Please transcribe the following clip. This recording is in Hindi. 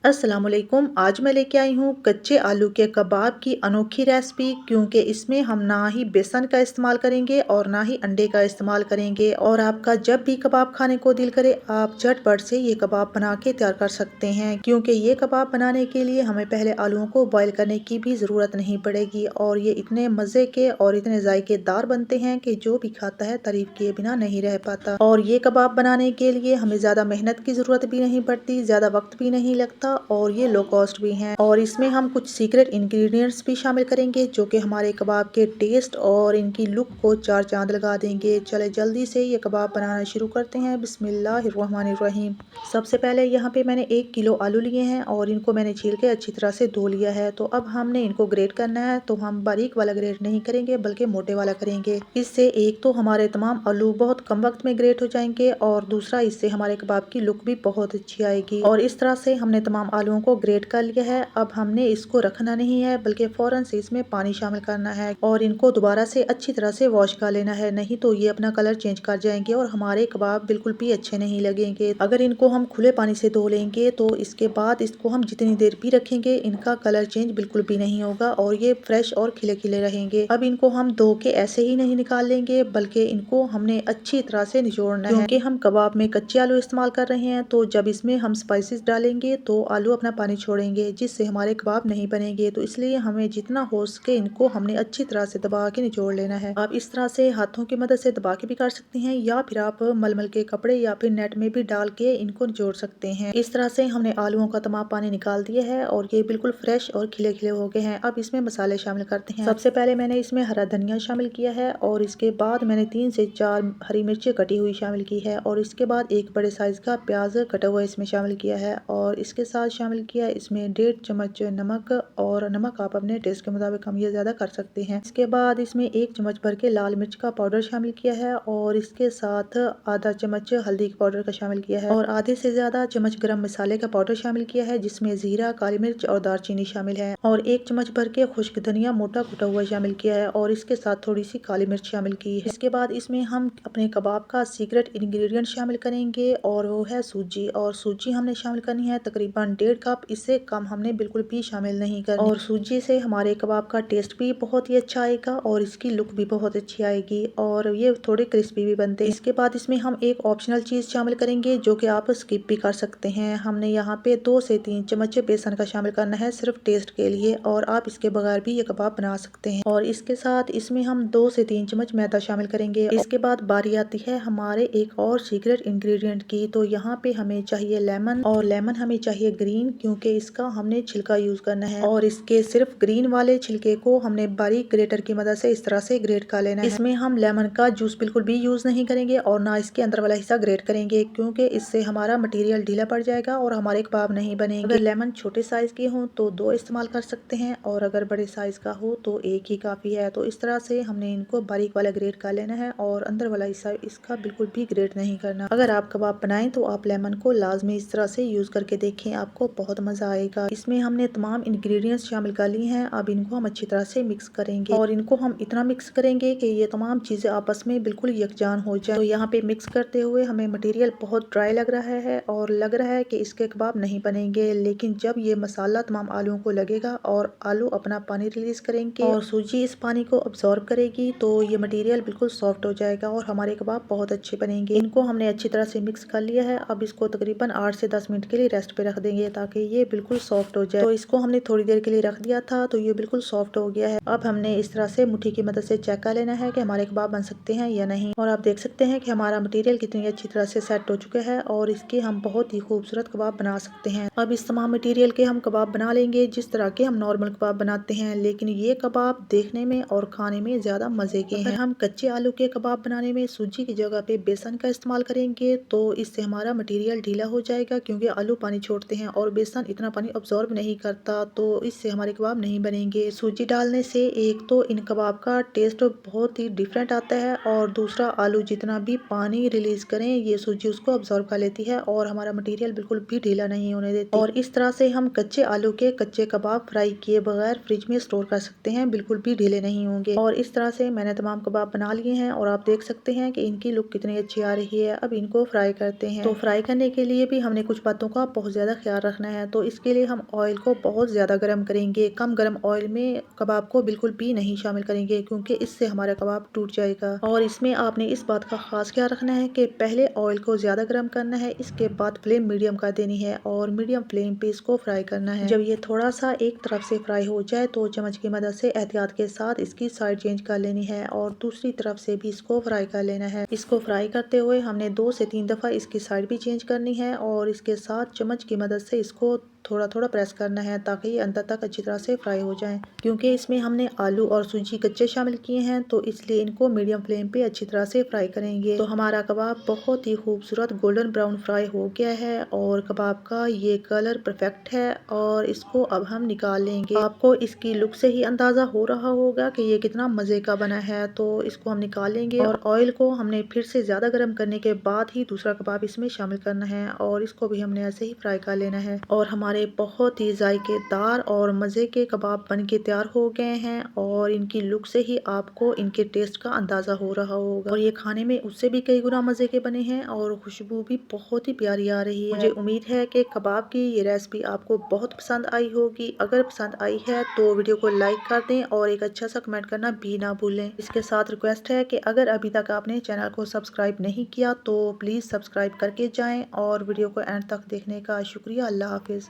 अस्सलामुअलैकुम। आज मैं लेके आई हूँ कच्चे आलू के कबाब की अनोखी रेसिपी, क्योंकि इसमें हम ना ही बेसन का इस्तेमाल करेंगे और ना ही अंडे का इस्तेमाल करेंगे। और आपका जब भी कबाब खाने को दिल करे, आप झटपट से ये कबाब बना के तैयार कर सकते हैं। क्योंकि ये कबाब बनाने के लिए हमें पहले आलूओं को बॉईल करने की भी ज़रूरत नहीं पड़ेगी और ये इतने मज़े के और इतने जायकेदार बनते हैं कि जो भी खाता है तारीफ किए बिना नहीं रह पाता। और ये कबाब बनाने के लिए हमें ज़्यादा मेहनत की ज़रूरत भी नहीं पड़ती, ज़्यादा वक्त भी नहीं लगता और ये लो कॉस्ट भी हैं। और इसमें हम कुछ सीक्रेट इंग्रेडिएंट्स भी शामिल करेंगे जो कि हमारे कबाब के टेस्ट और इनकी लुक को चार चांद लगा देंगे। चले जल्दी से ये कबाब बनाना शुरू करते हैं। बिस्मिल्लाहिर्रहमानिर्रहीम। सबसे पहले यहाँ पे मैंने 1 किलो आलू लिए हैं और इनको मैंने छील के अच्छी तरह से धो लिया है। तो अब हमने इनको ग्रेट करना है, तो हम बारीक वाला ग्रेट नहीं करेंगे बल्कि मोटे वाला करेंगे। इससे एक तो हमारे तमाम आलू बहुत कम वक्त में ग्रेट हो जाएंगे और दूसरा इससे हमारे कबाब की लुक भी बहुत अच्छी आएगी। और इस तरह से हमने तमाम आलूओं को ग्रेट कर लिया है। अब हमने इसको रखना नहीं है बल्कि फौरन से इसमें पानी शामिल करना है और इनको दोबारा से अच्छी तरह से वॉश कर लेना है, नहीं तो ये अपना कलर चेंज कर जाएंगे और हमारे कबाब बिल्कुल भी अच्छे नहीं लगेंगे। अगर इनको हम खुले पानी से धो लेंगे तो इसके बाद इसको हम जितनी देर भी रखेंगे इनका कलर चेंज बिल्कुल भी नहीं होगा और ये फ्रेश और खिले खिले रहेंगे। अब इनको हम धो के ऐसे ही नहीं निकाल लेंगे बल्कि इनको हमने अच्छी तरह से निचोड़ना है, क्योंकि हम कबाब में कच्चे आलू इस्तेमाल कर रहे हैं। तो जब इसमें हम स्पाइसेस डालेंगे तो आलू अपना पानी छोड़ेंगे, जिससे हमारे कबाब नहीं बनेंगे। तो इसलिए हमें जितना हो सके इनको हमने अच्छी तरह से दबा के निचोड़ लेना है। आप इस तरह से हाथों की मदद से दबा के भी कर सकते हैं या फिर आप मलमल के कपड़े या फिर नेट में भी डाल के इनको निचोड़ सकते हैं। इस तरह से हमने आलूओं का तमाम पानी निकाल दिया है और ये बिल्कुल फ्रेश और खिले खिले हो गए हैं। अब इसमें मसाले शामिल करते हैं। सबसे पहले मैंने इसमें हरा धनिया शामिल किया है और इसके बाद मैंने 3 से 4 हरी मिर्ची कटी हुई शामिल की है और इसके बाद एक बड़े साइज का प्याज कटा हुआ इसमें शामिल किया है और इसके साथ शामिल किया इसमें 1.5 चम्मच नमक। और नमक आप अपने टेस्ट के मुताबिक कम या ज्यादा कर सकते हैं। इसके बाद इसमें 1 चम्मच भर के लाल मिर्च का पाउडर शामिल किया है और इसके साथ आधा चम्मच हल्दी पाउडर का शामिल किया है और आधे से ज्यादा चम्मच गरम मसाले का पाउडर शामिल किया है, जिसमें जीरा, काली मिर्च और दालचीनी शामिल है और 1 चम्मच भर के खुश्क धनिया मोटा कुटा हुआ शामिल किया है और इसके साथ थोड़ी सी काली मिर्च शामिल की है। इसके बाद इसमें हम अपने कबाब का सीक्रेट इंग्रेडिएंट शामिल करेंगे और वो है सूजी। और सूजी हमने शामिल करनी है तकरीबन 1.5 कप, इससे कम हमने बिल्कुल भी शामिल नहीं करनी। और सूजी से हमारे कबाब का टेस्ट भी बहुत ही अच्छा आएगा और इसकी लुक भी बहुत अच्छी आएगी और ये थोड़े क्रिस्पी भी बनते हैं। इसके बाद इसमें हम एक ऑप्शनल चीज शामिल करेंगे जो कि आप स्किप भी कर सकते हैं। हमने यहाँ पे 2 से 3 चम्मच बेसन का शामिल करना है सिर्फ टेस्ट के लिए, और आप इसके बगैर भी ये कबाब बना सकते हैं। और इसके साथ इसमें हम 2 से 3 चम्मच मैदा शामिल करेंगे। इसके बाद बारी आती है हमारे एक और सीक्रेट इंग्रेडिएंट की। तो यहाँ पे हमें चाहिए लेमन, और लेमन हमें चाहिए ग्रीन, क्योंकि इसका हमने छिलका यूज करना है और इसके सिर्फ ग्रीन वाले छिलके को हमने बारीक ग्रेटर की मदद से इस तरह से ग्रेट कर लेना है। इसमें हम लेमन का जूस बिल्कुल भी यूज नहीं करेंगे और ना इसके अंदर वाला हिस्सा ग्रेट करेंगे, क्योंकि इससे हमारा मटेरियल ढीला पड़ जाएगा और हमारे कबाब नहीं बनेंगे। अगर लेमन छोटे साइज के हो तो 2 इस्तेमाल कर सकते हैं और अगर बड़े साइज का हो तो 1 ही काफी है। तो इस तरह से हमने इनको बारीक वाला ग्रेट कर लेना है और अंदर वाला हिस्सा इसका बिल्कुल भी ग्रेट नहीं करना। अगर आप कबाब बनाएं तो आप लेमन को लाजमी इस तरह से यूज करके देखें, आपको बहुत मजा आएगा। इसमें हमने तमाम इंग्रेडिएंट्स शामिल कर ली हैं। अब इनको हम अच्छी तरह से मिक्स करेंगे और इनको हम इतना मिक्स करेंगे कि ये तमाम चीजें आपस में बिल्कुल यकजान हो जाए। तो यहाँ पे मिक्स करते हुए हमें मटेरियल बहुत ड्राई लग रहा है और लग रहा है कि इसके कबाब नहीं बनेंगे, लेकिन जब ये मसाला तमाम आलूओं को लगेगा और आलू अपना पानी रिलीज करेंगे और सूजी इस पानी को अब्सॉर्ब करेगी तो ये मटेरियल बिल्कुल सॉफ्ट हो जाएगा और हमारे कबाब बहुत अच्छे बनेंगे। इनको हमने अच्छी तरह से मिक्स कर लिया है। अब इसको तकरीबन 8 से 10 मिनट के लिए रेस्ट पे रख देंगे ताकि ये बिल्कुल सॉफ्ट हो जाए। तो इसको हमने थोड़ी देर के लिए रख दिया था तो ये बिल्कुल सॉफ्ट हो गया है। अब हमने इस तरह से मुट्ठी की मदद से चेक कर लेना है कि हमारे कबाब बन सकते हैं या नहीं। और आप देख सकते हैं कि हमारा मटेरियल कितनी अच्छी तरह से सेट हो चुका है और इसके हम बहुत ही खूबसूरत कबाब बना सकते हैं। अब इस तमाम मटेरियल के हम कबाब बना लेंगे जिस तरह के हम नॉर्मल कबाब बनाते हैं, लेकिन ये कबाब देखने में और खाने में ज्यादा मजे के हैं। हम कच्चे आलू के कबाब बनाने में सूजी की जगह पे बेसन का इस्तेमाल करेंगे तो इससे हमारा मटेरियल ढीला हो जाएगा, क्योंकि आलू पानी छोड़ते हैं और बेसन इतना पानी अब्सॉर्ब नहीं करता, तो इससे हमारे कबाब नहीं बनेंगे। सूजी डालने से एक तो इन कबाब का टेस्ट बहुत ही डिफरेंट आता है और दूसरा आलू जितना भी पानी रिलीज करें ये सूजी उसको अब्सॉर्ब कर लेती है और हमारा मटेरियल बिल्कुल भी ढीला नहीं होने देती। और इस तरह से हम कच्चे आलू के कच्चे कबाब फ्राई किए बगैर फ्रिज में स्टोर कर सकते हैं, बिल्कुल भी ढीले नहीं होंगे। और इस तरह से मैंने तमाम कबाब बना लिए हैं और आप देख सकते हैं कि इनकी लुक कितनी अच्छी आ रही है। अब इनको फ्राई करते हैं। तो फ्राई करने के लिए भी हमने कुछ बातों का बहुत ज्यादा ख्याल रखना है। तो इसके लिए हम ऑयल को बहुत ज़्यादा गर्म करेंगे। कम गर्म ऑयल में कबाब को बिल्कुल भी नहीं शामिल करेंगे, क्योंकि इससे हमारा कबाब टूट जाएगा। और इसमें आपने इस बात का खास ख्याल रखना है कि पहले ऑयल को ज़्यादा गर्म करना है, इसके बाद फ्लेम मीडियम कर देनी है और मीडियम फ्लेम पे इसको फ्राई करना है। जब ये थोड़ा सा एक तरफ से फ्राई हो जाए तो चम्मच की मदद से एहतियात के साथ इसकी साइड चेंज कर लेनी है और दूसरी तरफ से भी इसको फ्राई कर लेना है। इसको फ्राई करते हुए हमने 2 से 3 दफ़ा इसकी साइड भी चेंज करनी है और इसके साथ चम्मच की मदद से इसको थोड़ा थोड़ा प्रेस करना है ताकि ये अंदर तक अच्छी तरह से फ्राई हो जाए। क्योंकि इसमें हमने आलू और सूजी कच्चे शामिल किए हैं, तो इसलिए इनको मीडियम फ्लेम पे अच्छी तरह से फ्राई करेंगे। तो हमारा कबाब बहुत ही खूबसूरत गोल्डन ब्राउन फ्राई हो गया है और कबाब का ये कलर परफेक्ट है और इसको अब हम निकाल लेंगे। आपको इसकी लुक से ही अंदाज़ा हो रहा होगा कि ये कितना मज़े का बना है। तो इसको हम निकाल लेंगे और ऑयल को हमने फिर से ज़्यादा गर्म करने के बाद ही दूसरा कबाब इसमें शामिल करना है और इसको भी हमने ऐसे ही फ्राई कर लेना है। और हमारे बहुत ही जायकेदार और मज़े के कबाब बन के तैयार हो गए हैं और इनकी लुक से ही आपको इनके टेस्ट का अंदाज़ा हो रहा होगा। और ये खाने में उससे भी कई गुना मज़े के बने हैं और खुशबू भी बहुत ही प्यारी आ रही है। मुझे उम्मीद है कि कबाब की ये रेसिपी आपको बहुत पसंद आई होगी। अगर पसंद आई है तो वीडियो को लाइक कर दें और एक अच्छा सा कमेंट करना भी ना भूलें। इसके साथ रिक्वेस्ट है कि अगर अभी तक आपने चैनल को सब्सक्राइब नहीं किया तो प्लीज़ सब्सक्राइब करके जाएं और वीडियो को एंड तक देखने का शुक्रिया। अल्लाह हाफिज़।